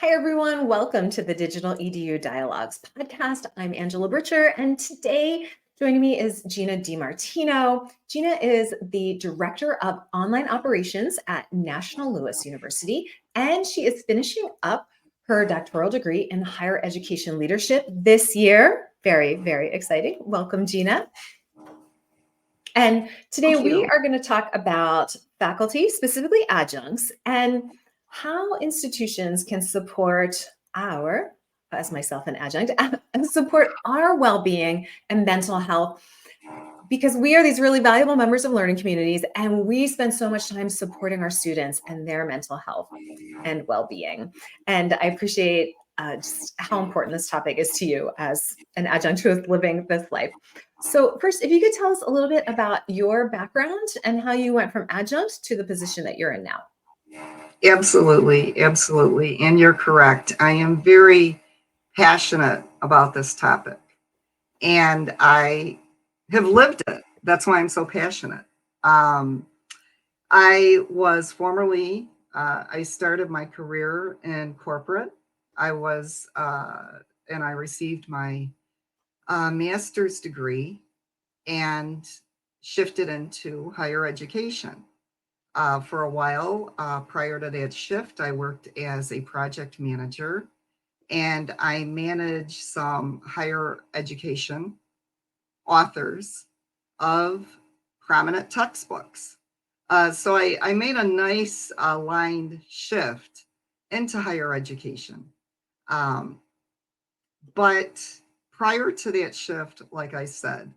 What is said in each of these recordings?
Hi, everyone. Welcome to the Digital EDU Dialogues podcast. I'm Angela Britcher, and today joining me is Gina DiMartino. Gina is the Director of Online Operations at National Louis University, and she is finishing up her doctoral degree in higher education leadership this year. Very, very exciting. Welcome, Gina. And today we are going to talk about faculty, specifically adjuncts, and how institutions can support as myself an adjunct, support our well-being and mental health, because we are these really valuable members of learning communities, and we spend so much time supporting our students and their mental health and well-being. And I appreciate just how important this topic is to you as an adjunct who is living this life. So first, if you could tell us a little bit about your background and how you went from adjunct to the position that you're in now. Absolutely, absolutely. And you're correct. I am very passionate about this topic, and I have lived it. That's why I'm so passionate. I was formerly, I started my career in corporate. And I received my master's degree and shifted into higher education. For a while, prior to that shift, I worked as a project manager, and I managed some higher education authors of prominent textbooks. So I made a nice aligned shift into higher education. But prior to that shift, like I said,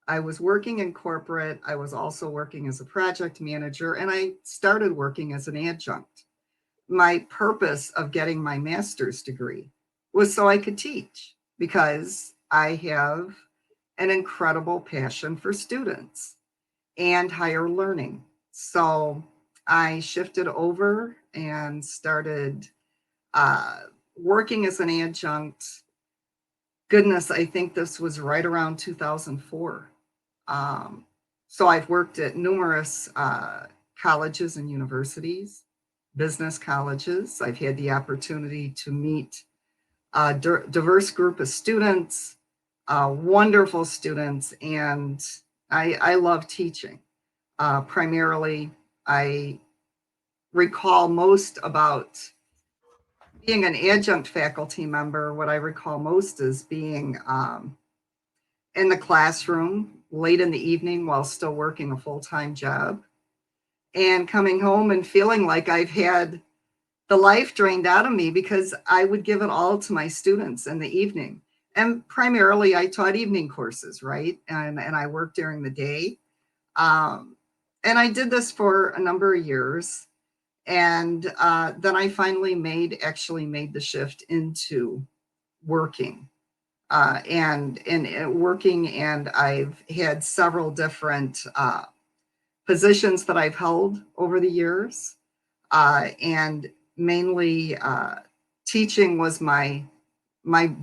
I was working in corporate. I was also working as a project manager, and I started working as an adjunct. My purpose of getting my master's degree was so I could teach, because I have an incredible passion for students and higher learning. So I shifted over and started working as an adjunct. Goodness, I think this was right around 2004. So I've worked at numerous colleges and universities, business colleges. I've had the opportunity to meet a diverse group of students, wonderful students, and I love teaching. Primarily, I recall most about being an adjunct faculty member. What I recall most is being in the classroom late in the evening while still working a full-time job, and coming home and feeling like I've had the life drained out of me, because I would give it all to my students in the evening. And primarily I taught evening courses, right? And I worked during the day. And I did this for a number of years. And then I finally made the shift into working. And working, and I've had several different positions that I've held over the years, and mainly teaching was my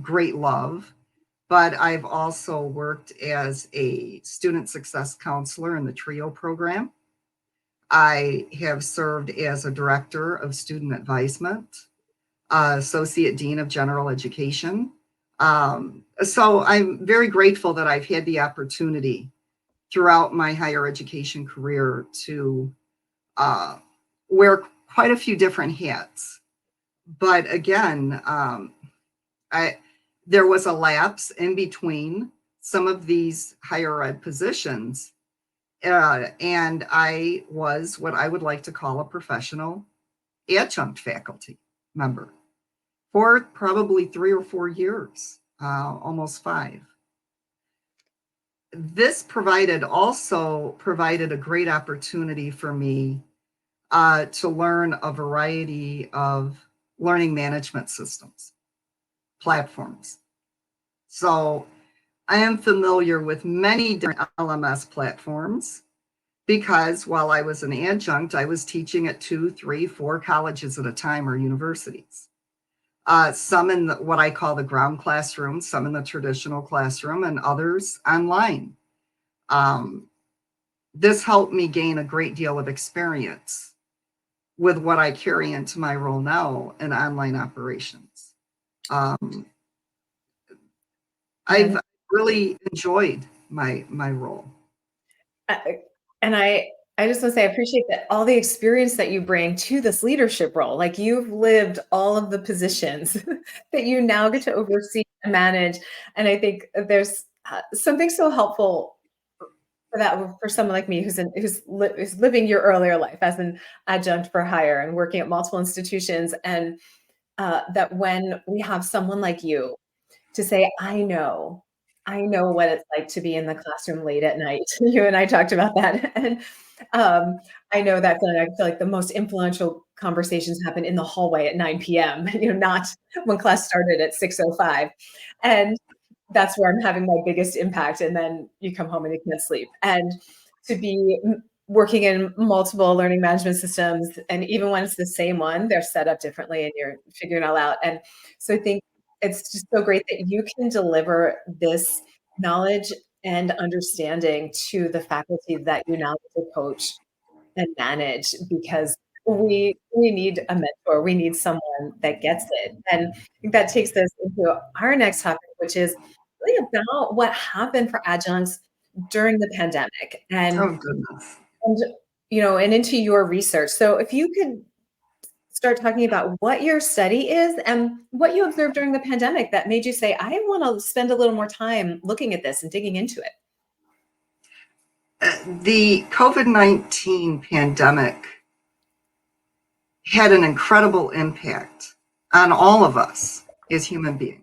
great love. But I've also worked as a student success counselor in the TRIO program. I have served as a director of student advisement, associate dean of general education. So I'm very grateful that I've had the opportunity throughout my higher education career to wear quite a few different hats. But again, there was a lapse in between some of these higher ed positions, and I was what I would like to call a professional adjunct faculty member for probably 3 or 4 years, almost 5. This also provided a great opportunity for me to learn a variety of learning management systems, platforms. So I am familiar with many different LMS platforms, because while I was an adjunct, I was teaching at 2, 3, 4 colleges at a time, or universities. Some in what I call the ground classroom, some in the traditional classroom, and others online. This helped me gain a great deal of experience with what I carry into my role now in online operations. Um, I've And really enjoyed my role. I and I just want to say I appreciate that all the experience that you bring to this leadership role. Like you've lived all of the positions that you now get to oversee and manage. And I think there's something so helpful for that for someone like me who's living your earlier life as an adjunct for hire and working at multiple institutions, and that when we have someone like you to say, I know what it's like to be in the classroom late at night. You and I talked about that. And um, I know that feeling. I feel like the most influential conversations happen in the hallway at 9 p.m., not when class started at 6:05. And that's where I'm having my biggest impact. And then you come home and you can't sleep. And to be working in multiple learning management systems, and even when it's the same one, they're set up differently and you're figuring it all out. And so I think it's just so great that you can deliver this knowledge and understanding to the faculty that you now get to coach and manage, because we need a mentor. We need someone that gets it. And I think that takes us into our next topic, which is really about what happened for adjuncts during the pandemic Oh goodness. and and into your research. So if you could start talking about what your study is and what you observed during the pandemic that made you say, I want to spend a little more time looking at this and digging into it. The COVID-19 pandemic had an incredible impact on all of us as human beings.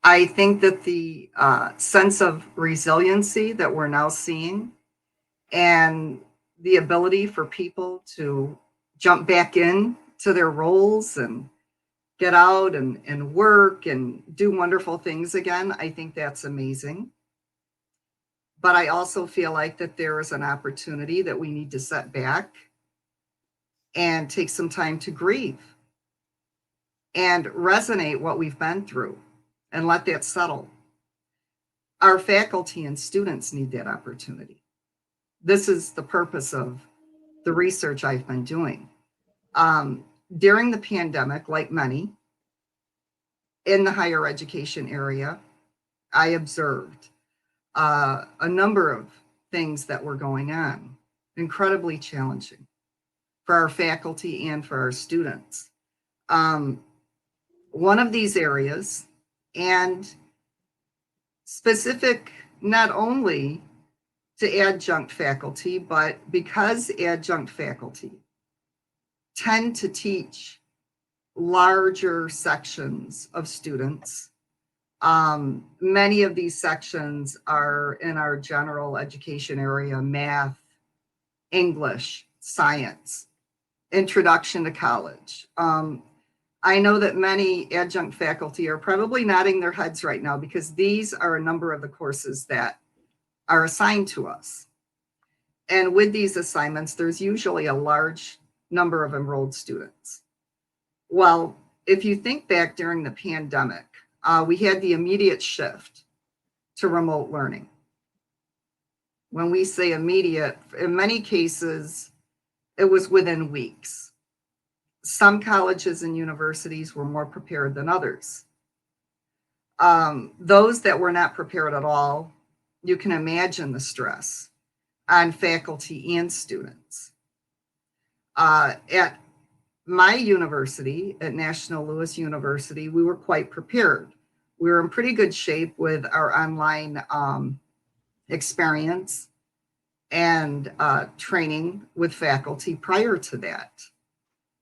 I think that the sense of resiliency that we're now seeing and the ability for people to jump back in to their roles and get out and work and do wonderful things again, I think that's amazing. But I also feel like that there is an opportunity that we need to set back and take some time to grieve and resonate what we've been through and let that settle. Our faculty and students need that opportunity. This is the purpose of the research I've been doing. During the pandemic, like many in the higher education area, I observed a number of things that were going on, incredibly challenging for our faculty and for our students. One of these areas, and specific not only to adjunct faculty, but because adjunct faculty tend to teach larger sections of students. Many of these sections are in our general education area: math, English, science, introduction to college. I know that many adjunct faculty are probably nodding their heads right now because these are a number of the courses that are assigned to us. And with these assignments, there's usually a large number of enrolled students. Well, if you think back during the pandemic, we had the immediate shift to remote learning. When we say immediate, in many cases, it was within weeks. Some colleges and universities were more prepared than others. Those that were not prepared at all, you can imagine the stress on faculty and students. At my university, at National Louis University, we were quite prepared. We were in pretty good shape with our online experience and training with faculty prior to that.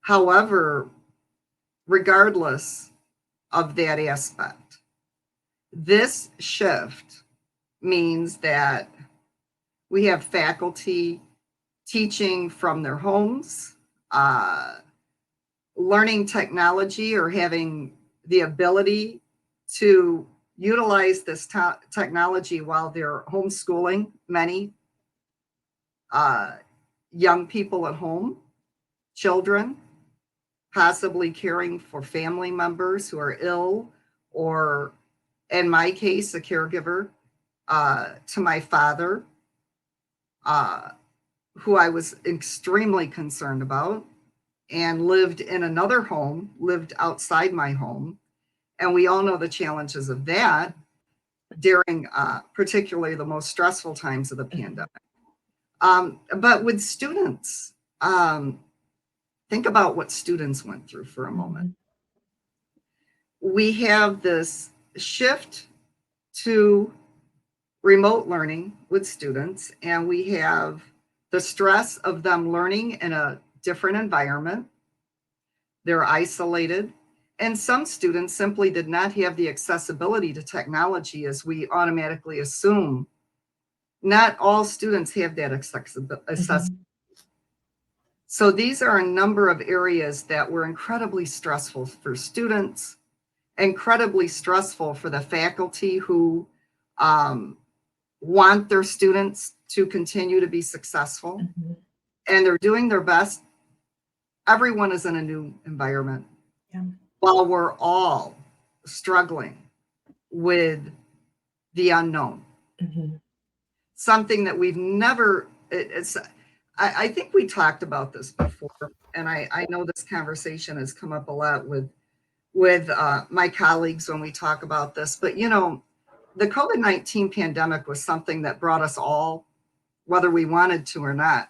However, regardless of that aspect, this shift means that we have faculty teaching from their homes, learning technology or having the ability to utilize this technology while they're homeschooling many young people at home, children, possibly caring for family members who are ill, or in my case, a caregiver to my father, who I was extremely concerned about, and lived in another home, lived outside my home. And we all know the challenges of that during particularly the most stressful times of the pandemic. But with students, think about what students went through for a moment. We have this shift to remote learning with students, and we have the stress of them learning in a different environment. They're isolated, and some students simply did not have the accessibility to technology as we automatically assume. Not all students have that accessibility. So these are a number of areas that were incredibly stressful for students, incredibly stressful for the faculty who want their students to continue to be successful, and they're doing their best. Everyone is in a new environment, while we're all struggling with the unknown. Something that we've never, I think we talked about this before, and I know this conversation has come up a lot with my colleagues when we talk about this, but you know, the COVID-19 pandemic was something that brought us all, whether we wanted to or not,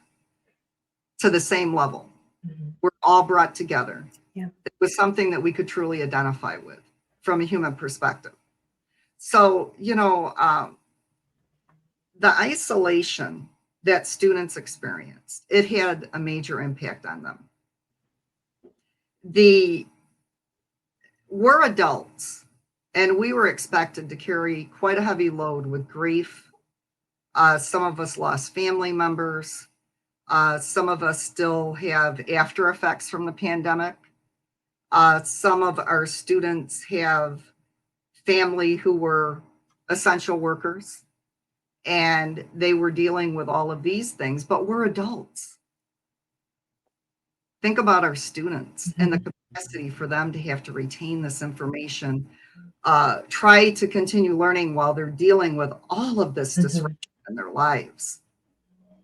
to the same level. We're all brought together. It was something that we could truly identify with from a human perspective. So, you know, the isolation that students experienced, it had a major impact on them. We're adults, and we were expected to carry quite a heavy load with grief. Some of us lost family members. Some of us still have after effects from the pandemic. Some of our students have family who were essential workers, and they were dealing with all of these things, but we're adults. Think about our students and the capacity for them to have to retain this information, try to continue learning while they're dealing with all of this disruption in their lives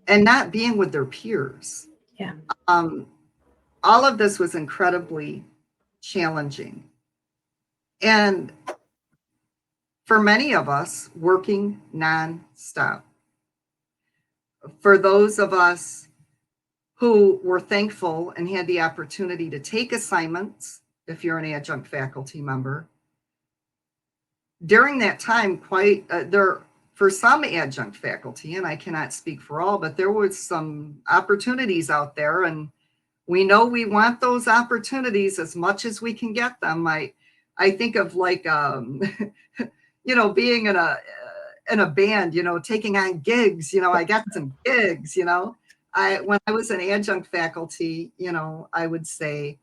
and not being with their peers. All of this was incredibly challenging. And for many of us, working nonstop. For those of us who were thankful and had the opportunity to take assignments, if you're an adjunct faculty member, during that time, for some adjunct faculty, and I cannot speak for all, but there was some opportunities out there, and we know we want those opportunities as much as we can get them. I think of like, you know, being in a band, you know, taking on gigs. You know, I got some gigs. You know, when I was an adjunct faculty, you know, I would say,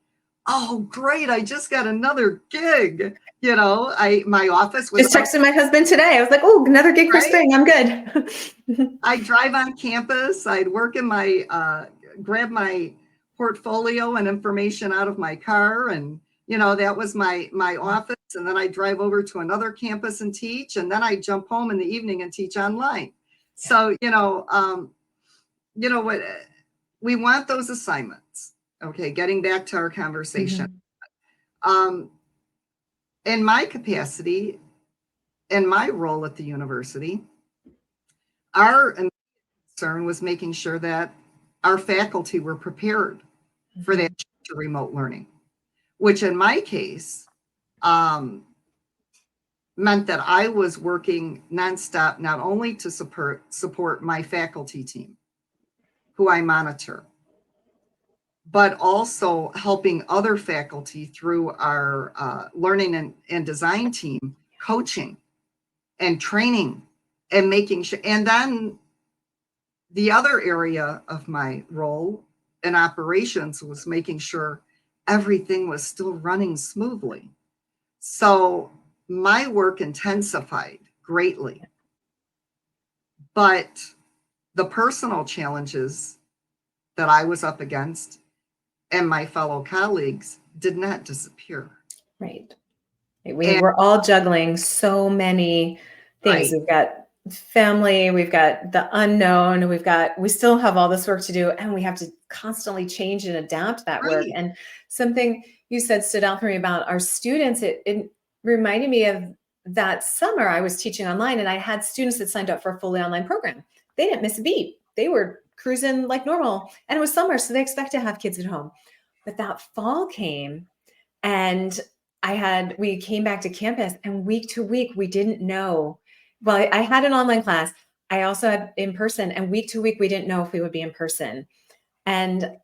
"Oh, great! I just got another gig." You know, my office was just texted my husband today. I was like, "Oh, another gig for spring. I'm good." I'd drive on campus. I'd work in my grab my portfolio and information out of my car, and you know, that was my office. And then I drive over to another campus and teach, and then I jump home in the evening and teach online. So, you know what, we want those assignments. Okay, getting back to our conversation. In my capacity, in my role at the university, our concern was making sure that our faculty were prepared for that remote learning, which in my case meant that I was working nonstop, not only to support my faculty team, who I monitor, but also helping other faculty through our learning and design team, coaching and training and making sure. And then the other area of my role in operations was making sure everything was still running smoothly. So my work intensified greatly, but the personal challenges that I was up against and my fellow colleagues did not disappear. Right. We're all juggling so many things. Right. We've got family, we've got the unknown, we still have all this work to do, and we have to constantly change and adapt that work. Right. And something you said stood out for me about our students. It reminded me of that summer I was teaching online, and I had students that signed up for a fully online program. They didn't miss a beat. They were cruising like normal, and it was summer, so they expect to have kids at home. But that fall came, and we came back to campus, and week to week, we didn't know. Well, I had an online class. I also had in person, and week to week, we didn't know if we would be in person. And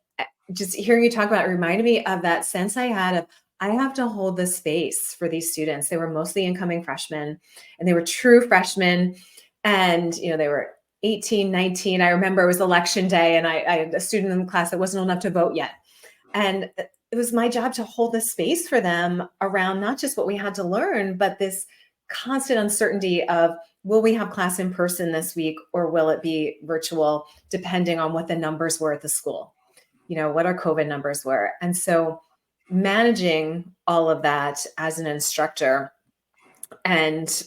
just hearing you talk about it reminded me of that sense I had of, I have to hold the space for these students. They were mostly incoming freshmen, and they were true freshmen. And, they were 18, 19. I remember it was election day, and I had a student in the class that wasn't old enough to vote yet. And it was my job to hold the space for them around not just what we had to learn, but this constant uncertainty of, will we have class in person this week, or will it be virtual, depending on what the numbers were at the school, what our COVID numbers were. And so managing all of that as an instructor, and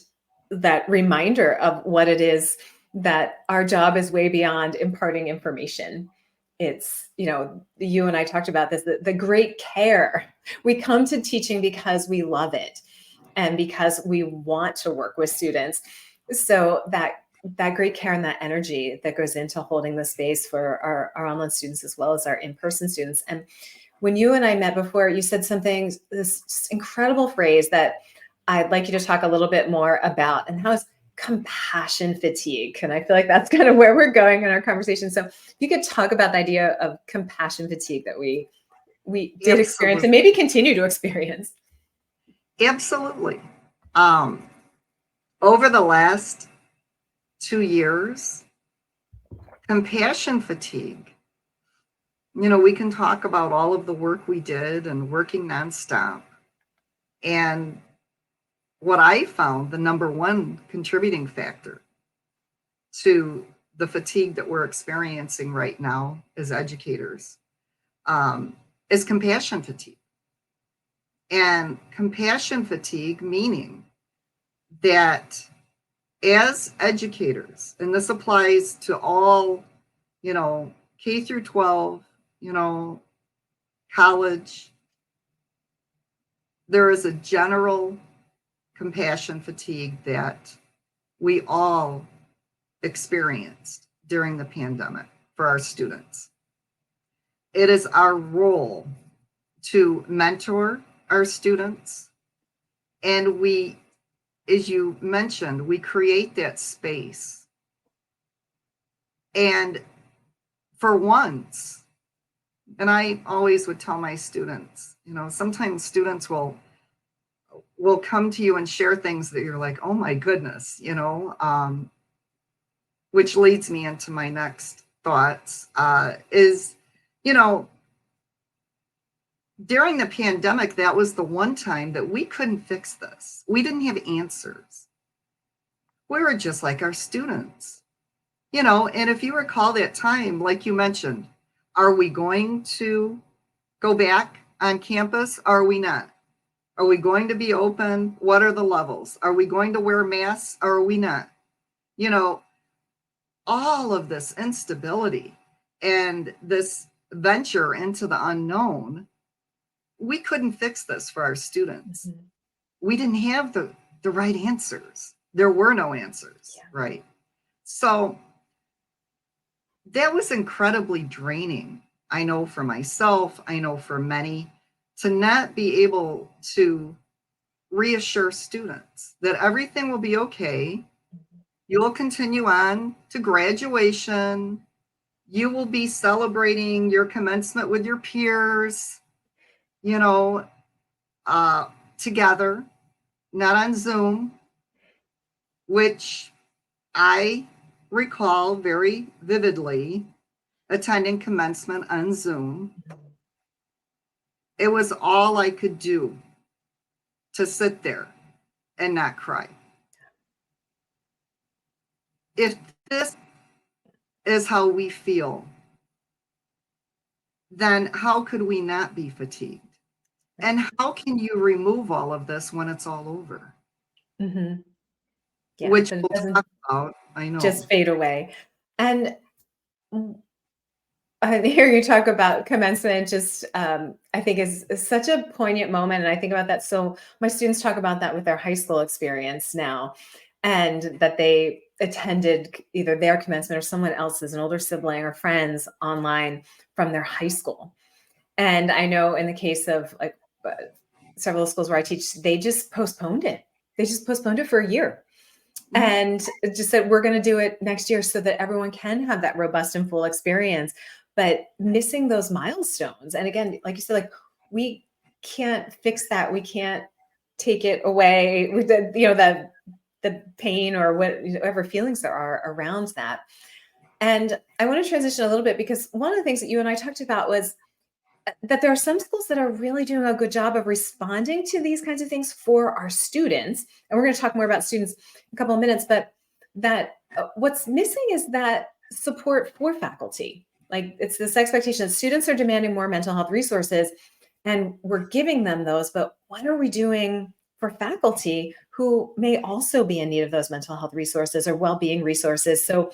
that reminder of what it is, that our job is way beyond imparting information. It's, you and I talked about this, the great care. We come to teaching because we love it, and because we want to work with students. So that great care and that energy that goes into holding the space for our online students as well as our in-person students. And when you and I met before, you said something, this incredible phrase that I'd like you to talk a little bit more about, and how is compassion fatigue. And I feel like that's kind of where we're going in our conversation. So if you could talk about the idea of compassion fatigue that we did experience, and Absolutely. maybe continue to experience. Absolutely. Over the last 2 years, compassion fatigue, we can talk about all of the work we did and working nonstop. And what I found, the number one contributing factor to the fatigue that we're experiencing right now as educators, is compassion fatigue. And compassion fatigue meaning that as educators, and this applies to all, K through 12, college, there is a general compassion fatigue that we all experienced during the pandemic for our students. It is our role to mentor our students, and we, as you mentioned, we create that space. And for once, and I always would tell my students, sometimes students will come to you and share things that you're like, oh my goodness, which leads me into my next thoughts, is, during the pandemic, that was the one time that we couldn't fix this. We didn't have answers. We were just like our students, and if you recall that time, like you mentioned, are we going to go back on campus? Are we not? Are we going to be open? What are the levels? Are we going to wear masks? Or are we not? All of this instability and this venture into the unknown, we couldn't fix this for our students. Mm-hmm. We didn't have the right answers. There were no answers, right? So that was incredibly draining. I know for myself, I know for many, to not be able to reassure students that everything will be okay. You will continue on to graduation. You will be celebrating your commencement with your peers, together, not on Zoom, which I recall very vividly attending commencement on Zoom. It was all I could do to sit there and not cry. If this is how we feel, then how could we not be fatigued? And how can you remove all of this when it's all over? Mm-hmm. Yeah, Which we'll talk about I know. just fade away. And I hear you talk about commencement, just I think is such a poignant moment. And I think about that. So my students talk about that with their high school experience now, and that they attended either their commencement or someone else's, an older sibling or friends online from their high school. And I know in the case of like several schools where I teach, they just postponed it. They just postponed it for a year and just said, we're going to do it next year so that everyone can have that robust and full experience. But missing those milestones. And again, like you said, like we can't fix that. We can't take it away with the, the pain or whatever feelings there are around that. And I want to transition a little bit because one of the things that you and I talked about was that there are some schools that are really doing a good job of responding to these kinds of things for our students. And we're going to talk more about students in a couple of minutes, but that what's missing is that support for faculty. Like it's this expectation that students are demanding more mental health resources and we're giving them those, but what are we doing for faculty who may also be in need of those mental health resources or well-being resources? So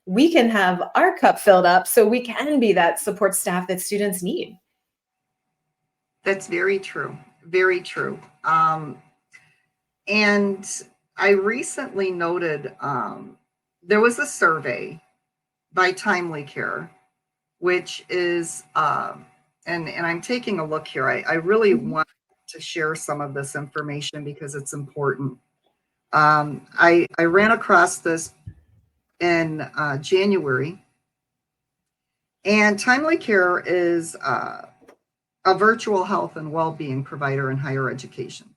we can have our cup filled up so we can be that support staff that students need. That's very true. Very true. And I recently noted there was a survey by Timely Care, which is, and I'm taking a look here. I really want to share some of this information because it's important. I ran across this in January, and Timely Care is a virtual health and well-being provider in higher education.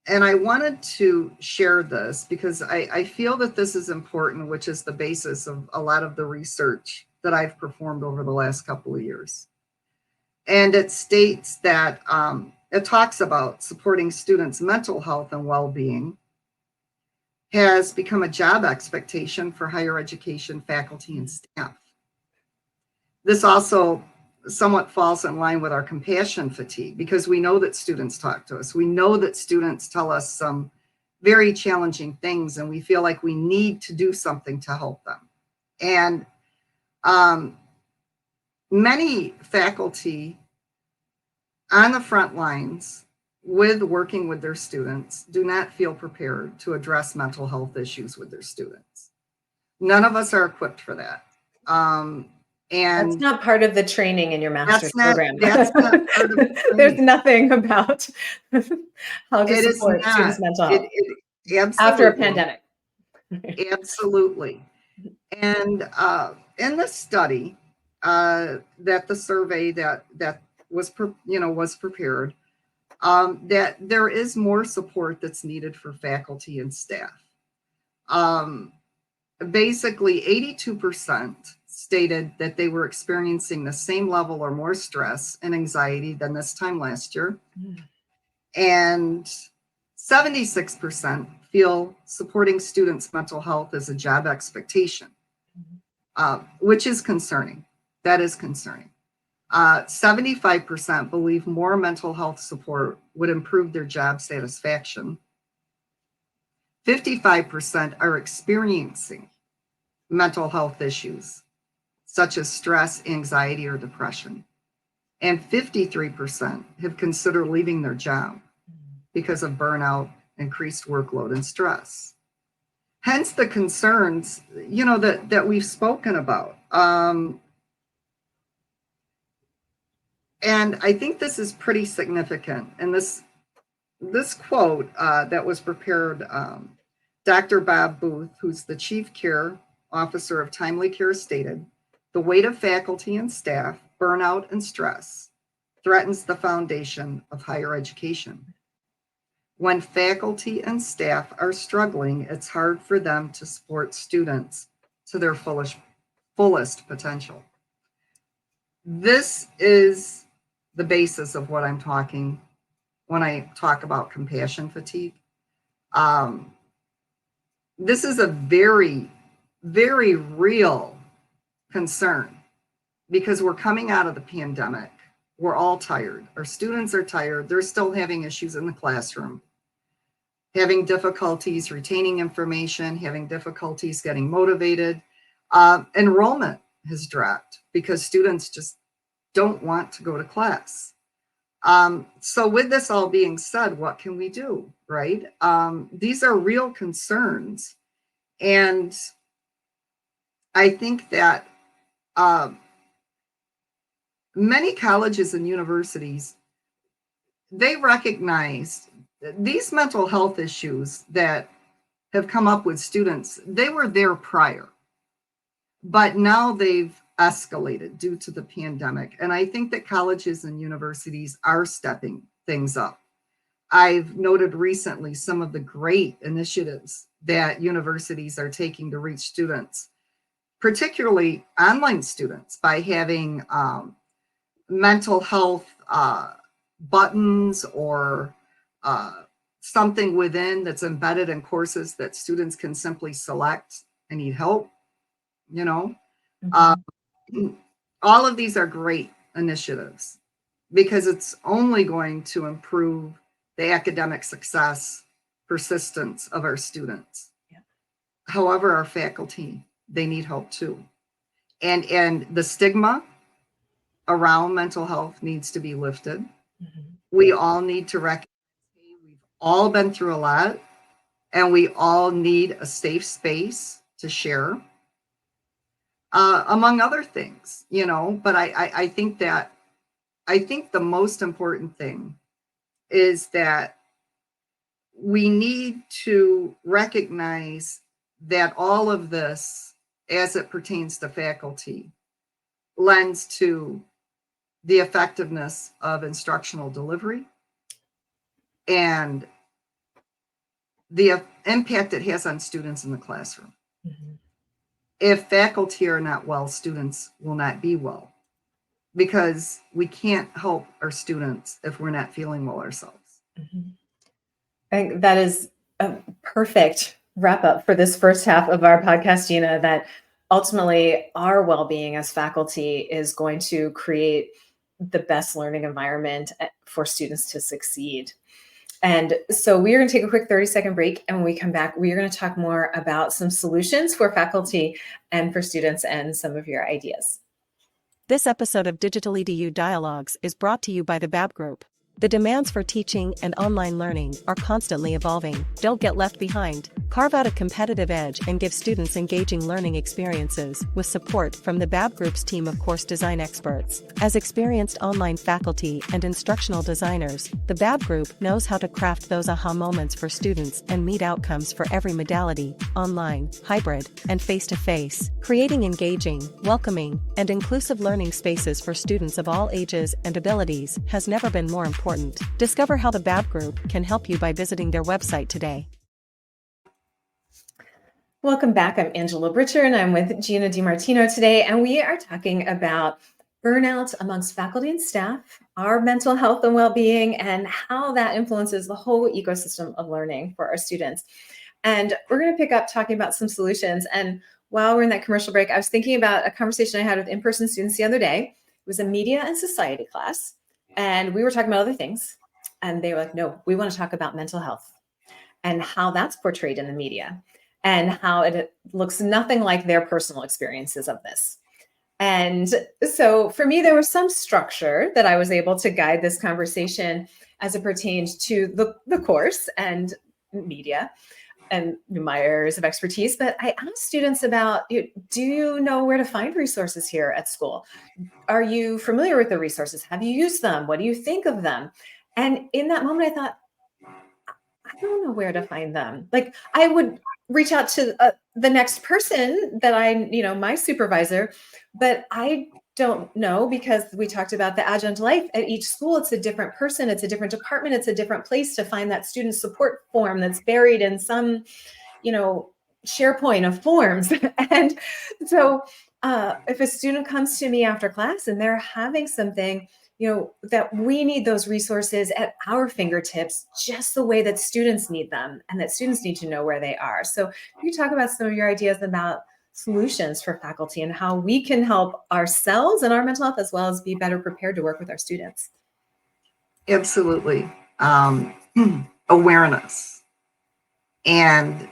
And I wanted to share this because I feel that this is important, which is the basis of a lot of the research that I've performed over the last couple of years. And it states that it talks about supporting students' mental health and well-being has become a job expectation for higher education faculty and staff. This also somewhat falls in line with our compassion fatigue because we know that students talk to us. We know that students tell us some very challenging things and we feel like we need to do something to help them. And many faculty on the front lines with working with their students do not feel prepared to address mental health issues with their students. None of us are equipped for that. And that's not part of the training in your master's program. That's not part of the There's nothing about how to support students' mental health after a pandemic. Absolutely. And in the study that the survey that was prepared, that there is more support that's needed for faculty and staff. Basically, 82% stated that they were experiencing the same level or more stress and anxiety than this time last year. And 76% feel supporting students' mental health is a job expectation, which is concerning. That is concerning. 75% believe more mental health support would improve their job satisfaction. 55% are experiencing mental health issues, such as stress, anxiety, or depression. And 53% have considered leaving their job because of burnout, increased workload, and stress. Hence the concerns, that we've spoken about. And I think this is pretty significant. And this quote that was prepared, Dr. Bob Booth, who's the Chief Care Officer of Timely Care, stated, "The weight of faculty and staff, burnout and stress threatens the foundation of higher education. When faculty and staff are struggling, it's hard for them to support students to their fullest potential." This is the basis of what I'm talking when I talk about compassion fatigue. This is a very, very real concern because we're coming out of the pandemic. We're all tired. Our students are tired. They're still having issues in the classroom. having difficulties retaining information, having difficulties getting motivated. Enrollment has dropped because students just don't want to go to class. So with this all being said, what can we do, right? These are real concerns. And I think that many colleges and universities, they recognize these mental health issues that have come up with students. They were there prior, but now they've escalated due to the pandemic. And I think that colleges and universities are stepping things up. I've noted recently some of the great initiatives that universities are taking to reach students, particularly online students, by having mental health buttons or something within that's embedded in courses that students can simply select. I need help, you know. All of these are great initiatives because it's only going to improve the academic success, persistence of our students. Yeah. However, our faculty, they need help too. And the stigma around mental health needs to be lifted. We all need to recognize, hey, we've all been through a lot, and we all need a safe space to share, among other things, you know. But I think the most important thing is that we need to recognize that all of this, as it pertains to faculty, lends to the effectiveness of instructional delivery and the impact it has on students in the classroom. If faculty are not well, students will not be well, because we can't help our students if we're not feeling well ourselves. I think that is a perfect wrap up for this first half of our podcast, Gina, that ultimately our well-being as faculty is going to create the best learning environment for students to succeed. And so we are going to take a quick 30-second break. And when we come back, we are going to talk more about some solutions for faculty and for students and some of your ideas. This episode of DigitalEDU Dialogues is brought to you by the BAB Group. The demands for teaching and online learning are constantly evolving. Don't get left behind. Carve out a competitive edge and give students engaging learning experiences with support from the BAB Group's team of course design experts. As experienced online faculty and instructional designers, the BAB Group knows how to craft those aha moments for students and meet outcomes for every modality: online, hybrid, and face-to-face, creating engaging, welcoming, and inclusive learning spaces for students of all ages and abilities has never been more important. Discover how the BAB Group can help you by visiting their website today. Welcome back. I'm Angela Britcher, and I'm with Gina DiMartino today, and we are talking about burnout amongst faculty and staff, our mental health and well-being, and how that influences the whole ecosystem of learning for our students. And we're going to pick up talking about some solutions. And while we're in that commercial break, I was thinking about a conversation I had with in-person students the other day. It was a media and society class, and we were talking about other things. And they were like, no, we want to talk about mental health and how that's portrayed in the media, and how it looks nothing like their personal experiences of this. And so for me, there was some structure that I was able to guide this conversation as it pertained to the course and media and my areas of expertise. But I asked students about, do you know where to find resources here at school? Are you familiar with the resources? Have you used them? What do you think of them? And in that moment, I thought, I don't know where to find them. Like, I would reach out to the next person that my supervisor, but I don't know, because we talked about the adjunct life at each school. It's a different person. It's a different department. It's a different place to find that student support form that's buried in some, SharePoint of forms. And so if a student comes to me after class and they're having something, that we need those resources at our fingertips, just the way that students need them, and that students need to know where they are. So you talk about some of your ideas about solutions for faculty and how we can help ourselves and our mental health, as well as be better prepared to work with our students. Absolutely. Awareness. and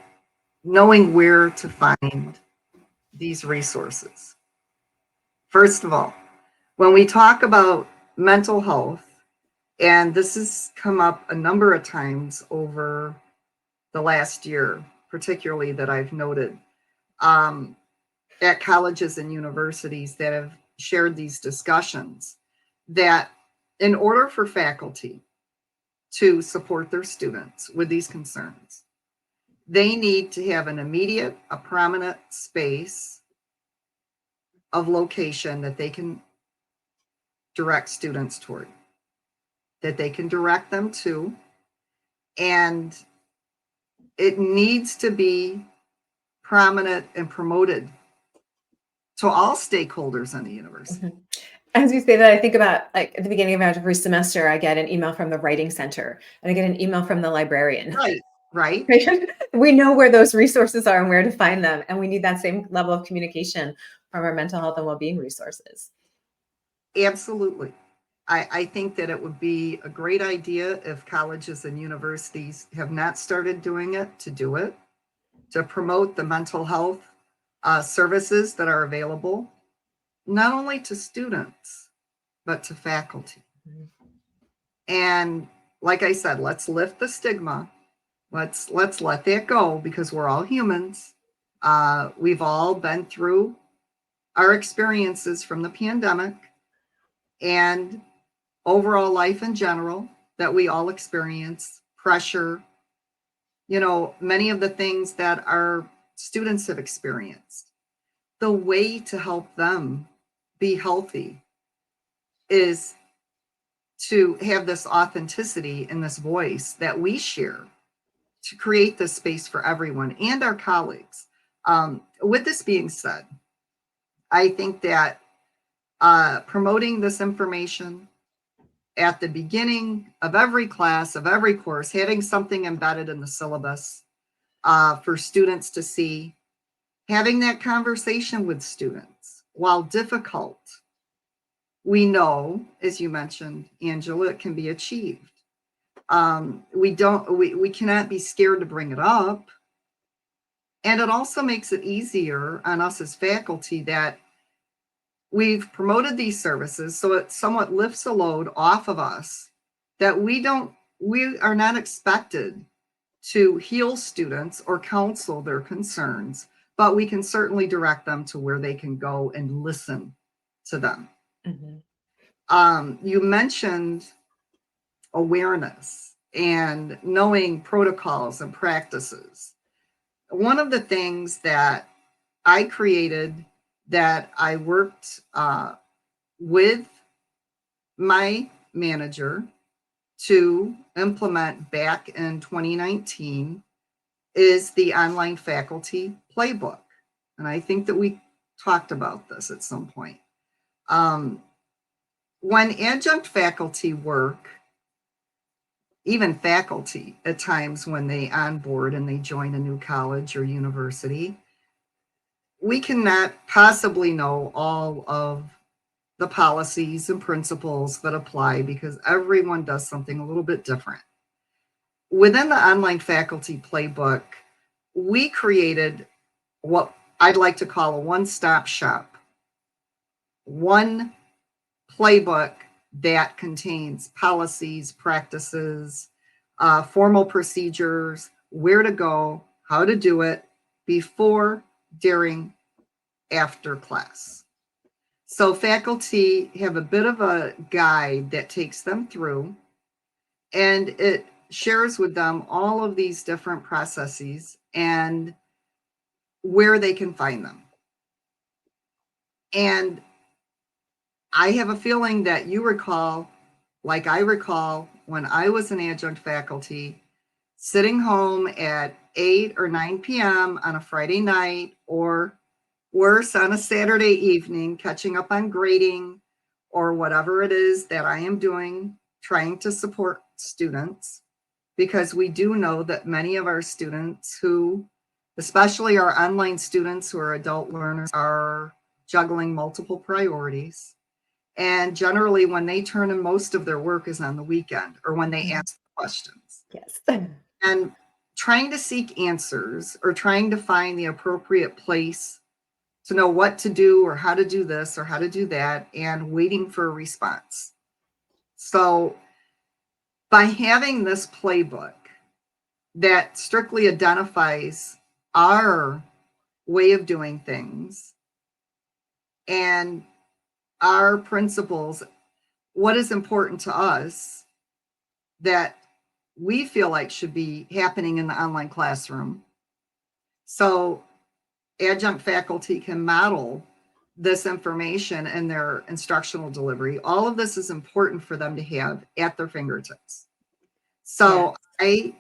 knowing where to find these resources. First of all, when we talk about mental health, and this has come up a number of times over the last year, particularly that I've noted at colleges and universities that have shared these discussions, that in order for faculty to support their students with these concerns, they need to have an immediate, a prominent space of location that they can direct students toward, that they can direct them to, and it needs to be prominent and promoted to all stakeholders in the university. Mhm. As you say that, I think about like at the beginning of every semester, I get an email from the writing center and I get an email from the librarian. Right, right. Right? We know where those resources are and where to find them. And we need that same level of communication from our mental health and well-being resources. Absolutely. I think that it would be a great idea if colleges and universities have not started doing it, to do it, to promote the mental health services that are available, not only to students, but to faculty. Mhm. And like I said, let's lift the stigma. Let's let that go, because we're all humans. We've all been through our experiences from the pandemic and overall life in general that we all experience, pressure, many of the things that our students have experienced. The way to help them be healthy is to have this authenticity and this voice that we share, to create this space for everyone and our colleagues. With this being said, I think that promoting this information at the beginning of every class, of every course, having something embedded in the syllabus for students to see, having that conversation with students, while difficult, we know, as you mentioned, Angela, it can be achieved. We cannot be scared to bring it up. And it also makes it easier on us as faculty that we've promoted these services, so it somewhat lifts a load off of us, that we are not expected to heal students or counsel their concerns, but we can certainly direct them to where they can go and listen to them. Mhm. You mentioned awareness and knowing protocols and practices. One of the things that I created, that I worked with my manager to implement back in 2019, is the online faculty playbook. And I think that we talked about this at some point. When adjunct faculty work, even faculty at times when they onboard and they join a new college or university, we cannot possibly know all of the policies and principles that apply, because everyone does something a little bit different. Within the online faculty playbook, we created what I'd like to call a one-stop shop. One playbook that contains policies, practices, formal procedures, where to go, how to do it before, during, after class. So faculty have a bit of a guide that takes them through, and it shares with them all of these different processes and where they can find them. And I have a feeling that you recall, like I recall, when I was an adjunct faculty, sitting home at 8 or 9 p.m. on a Friday night, or worse, on a Saturday evening, catching up on grading or whatever it is that I am doing, trying to support students, because we do know that many of our students who, especially our online students who are adult learners, are juggling multiple priorities. And generally, when they turn in most of their work is on the weekend or when they ask questions. Yes. And trying to seek answers or trying to find the appropriate place to know what to do or how to do this or how to do that, and waiting for a response. So by having this playbook that strictly identifies our way of doing things and our principles, what is important to us that we feel like should be happening in the online classroom, so adjunct faculty can model this information in their instructional delivery. All of this is important for them to have at their fingertips. So I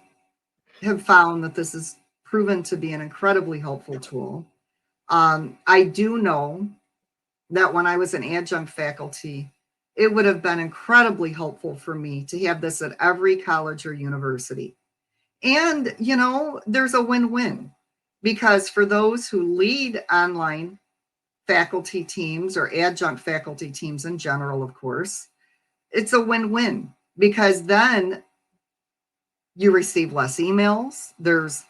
have found that this has proven to be an incredibly helpful tool. I do know that when I was an adjunct faculty, it would have been incredibly helpful for me to have this at every college or university. And, you know, there's a win-win, because for those who lead online faculty teams or adjunct faculty teams in general, of course, it's a win-win, because then you receive less emails, there's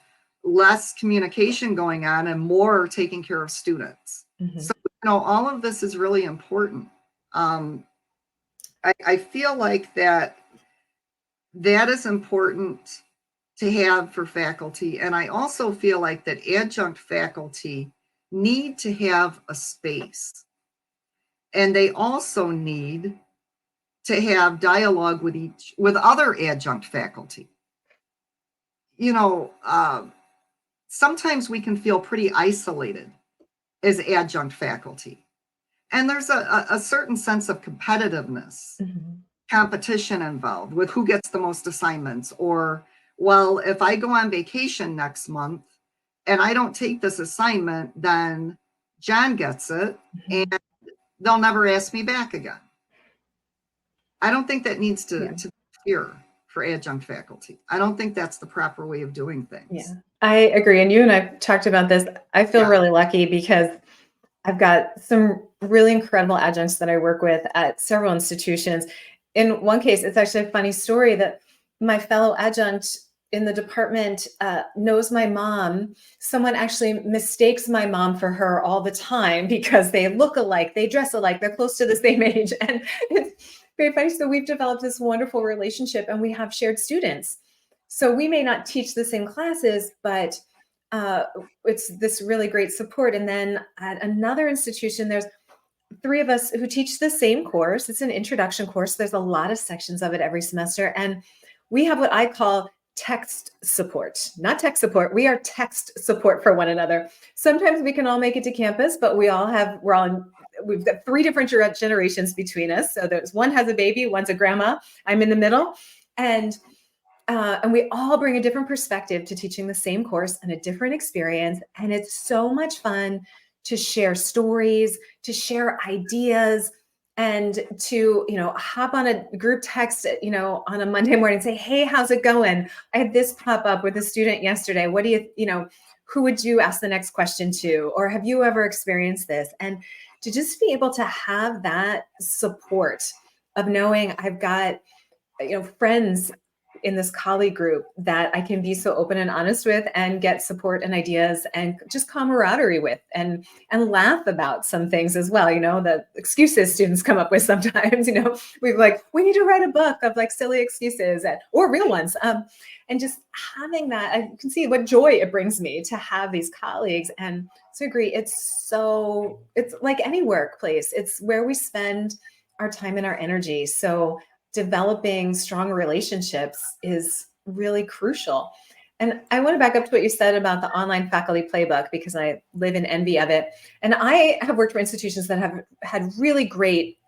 less communication going on, and more taking care of students. Mm-hmm. So, you know, all of this is really important. I feel like that is important to have for faculty. And I also feel like that adjunct faculty need to have a space. And they also need to have dialogue with other adjunct faculty. You know, sometimes we can feel pretty isolated as adjunct faculty. And there's a certain sense of competitiveness, competition involved with who gets the most assignments, or, well, if I go on vacation next month and I don't take this assignment, then John gets it and they'll never ask me back again. I don't think that needs to be here for adjunct faculty. I don't think that's the proper way of doing things. Yeah, I agree. And you and I've talked about this. I feel really lucky because I've got some really incredible adjuncts that I work with at several institutions. In one case, it's actually a funny story that my fellow adjunct in the department knows my mom. Someone actually mistakes my mom for her all the time because they look alike, they dress alike, they're close to the same age. And it's very funny. So we've developed this wonderful relationship and we have shared students. So we may not teach the same classes, but it's this really great support. And then at another institution, there's 3 of us who teach the same course. It's an introduction course. There's a lot of sections of it every semester. And we have what I call text support, not tech support. We are text support for one another. Sometimes we can all make it to campus, but we've got 3 different generations between us. So there's one has a baby, one's a grandma. I'm in the middle. And we all bring a different perspective to teaching the same course and a different experience. And it's so much fun to share stories, to share ideas, and to, hop on a group text, on a Monday morning and say, hey, how's it going? I had this pop up with a student yesterday. What do you, who would you ask the next question to? Or have you ever experienced this? And to just be able to have that support of knowing I've got, friends in this colleague group that I can be so open and honest with and get support and ideas and just camaraderie with and laugh about some things as well. The excuses students come up with sometimes, we need to write a book of like silly excuses or real ones. And just having that, I can see what joy it brings me to have these colleagues. And so I agree. It's like any workplace. It's where we spend our time and our energy. So developing strong relationships is really crucial. And I want to back up to what you said about the online faculty playbook, because I live in envy of it. And I have worked for institutions that have had really great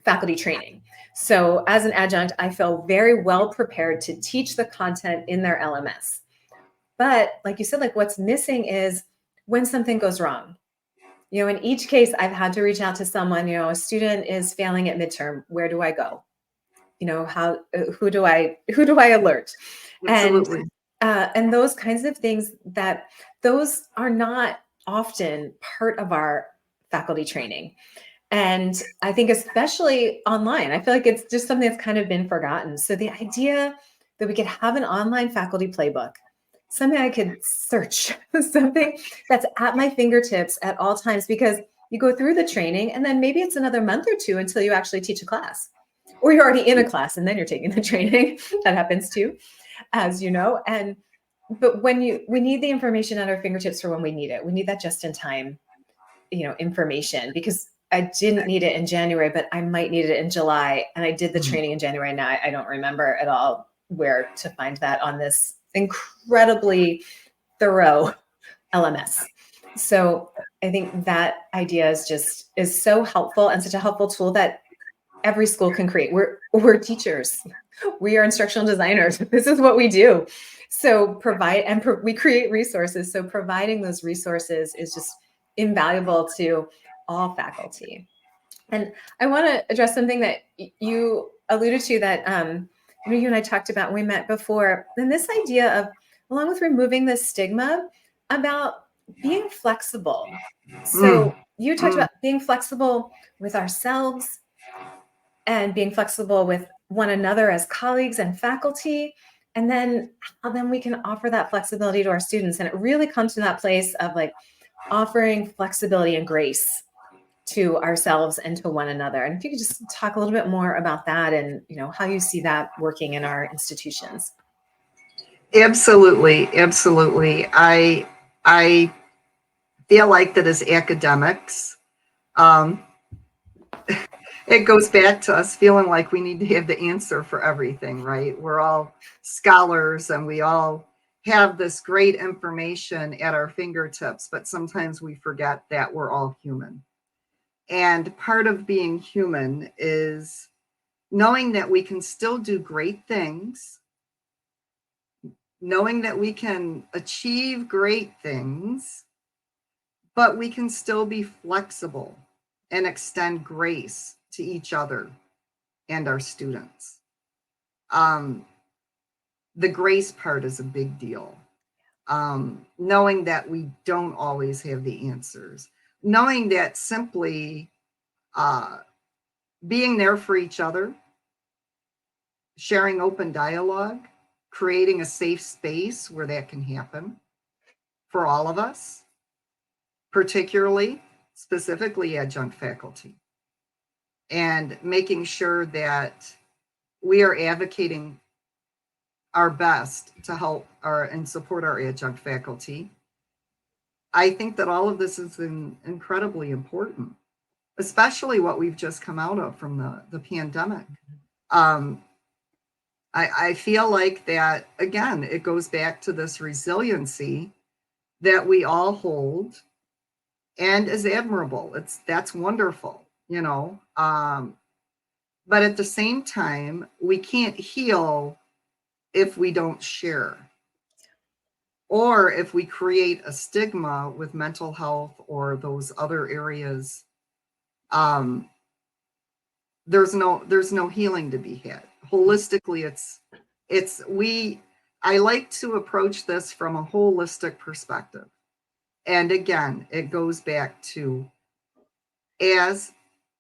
faculty training. So as an adjunct, I feel very well prepared to teach the content in their LMS. But like you said, what's missing is when something goes wrong. In each case, I've had to reach out to someone, a student is failing at midterm. Where do I go? Who do I alert? Absolutely. And those kinds of things, those are not often part of our faculty training. And I think especially online, I feel like it's just something that's kind of been forgotten. So the idea that we could have an online faculty playbook something I could search, something that's at my fingertips at all times, because you go through the training and then maybe it's another month or two until you actually teach a class, or you're already in a class and then you're taking the training. That happens too, as you know. But we need the information at our fingertips for when we need it. We need that just in time, information, because I didn't need it in January, but I might need it in July. And I did the training in January. Now I don't remember at all where to find that on this incredibly thorough LMS. So I think that idea is so helpful, and such a helpful tool that every school can create. We're teachers. We are instructional designers. This is what we do. So we create resources. So providing those resources is just invaluable to all faculty. And I want to address something that you alluded to, that you and I talked about when we met before, and this idea of, along with removing the stigma, about being flexible. So you talked about being flexible with ourselves and being flexible with one another as colleagues and faculty, and then how then we can offer that flexibility to our students. And it really comes to that place of like offering flexibility and grace to ourselves and to one another. And if you could just talk a little bit more about that, and how you see that working in our institutions. Absolutely. I feel like that as academics, it goes back to us feeling like we need to have the answer for everything, right? We're all scholars and we all have this great information at our fingertips, but sometimes we forget that we're all human. And part of being human is knowing that we can still do great things, knowing that we can achieve great things, but we can still be flexible and extend grace to each other and our students. The grace part is a big deal. Knowing that we don't always have the answers, knowing that simply being there for each other, sharing open dialogue, creating a safe space where that can happen for all of us, specifically adjunct faculty, and making sure that we are advocating our best to help and support our adjunct faculty. I think that all of this is incredibly important, especially what we've just come out of from the pandemic. I feel like that, again, it goes back to this resiliency that we all hold and is admirable. That's wonderful, but at the same time, we can't heal if we don't share, or if we create a stigma with mental health or those other areas. There's no healing to be had. Holistically, I like to approach this from a holistic perspective. And again, it goes back to, as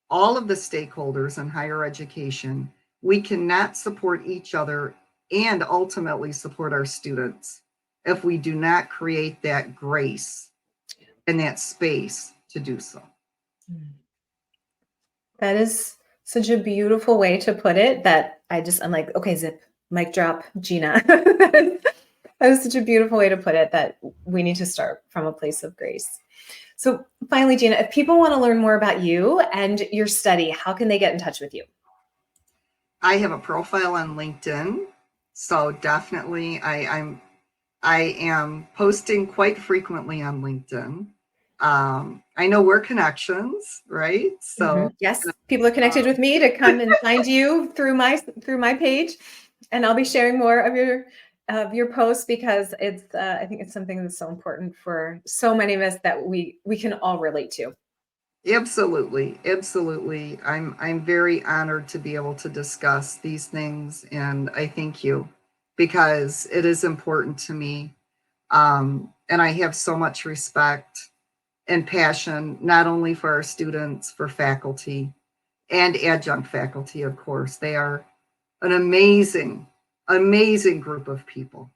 all of the stakeholders in higher education, we cannot support each other and ultimately support our students if we do not create that grace and that space to do so. That is such a beautiful way to put it, that I'm like, okay, zip, mic drop, Gina. That is such a beautiful way to put it, that we need to start from a place of grace. So finally, Gina, if people want to learn more about you and your study, how can they get in touch with you? I have a profile on LinkedIn, so definitely I am posting quite frequently on LinkedIn. I know we're connections, right? So yes, people are connected with me to come and find you through my page, and I'll be sharing more of your posts, because it's I think it's something that's so important for so many of us that we can all relate to. Absolutely. I'm very honored to be able to discuss these things, and I thank you, because it is important to me. And I have so much respect and passion, not only for our students, for faculty and adjunct faculty, of course. They are an amazing group of people.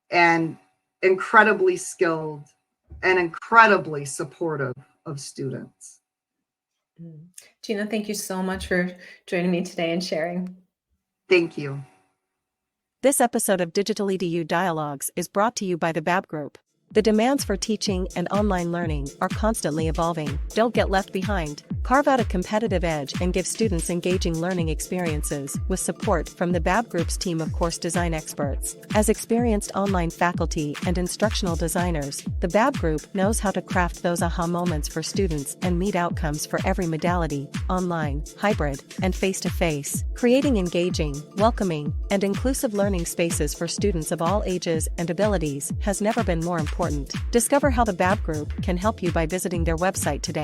And incredibly skilled and incredibly supportive of students. Gina, thank you so much for joining me today and sharing. Thank you. This episode of DigitalEDU Dialogues is brought to you by the BAB Group. The demands for teaching and online learning are constantly evolving. Don't get left behind. Carve out a competitive edge and give students engaging learning experiences with support from the BAB Group's team of course design experts. As experienced online faculty and instructional designers, the BAB Group knows how to craft those aha moments for students and meet outcomes for every modality, online, hybrid, and face-to-face, creating engaging, welcoming, and inclusive learning spaces for students of all ages and abilities has never been more important. Discover how the BAB Group can help you by visiting their website today.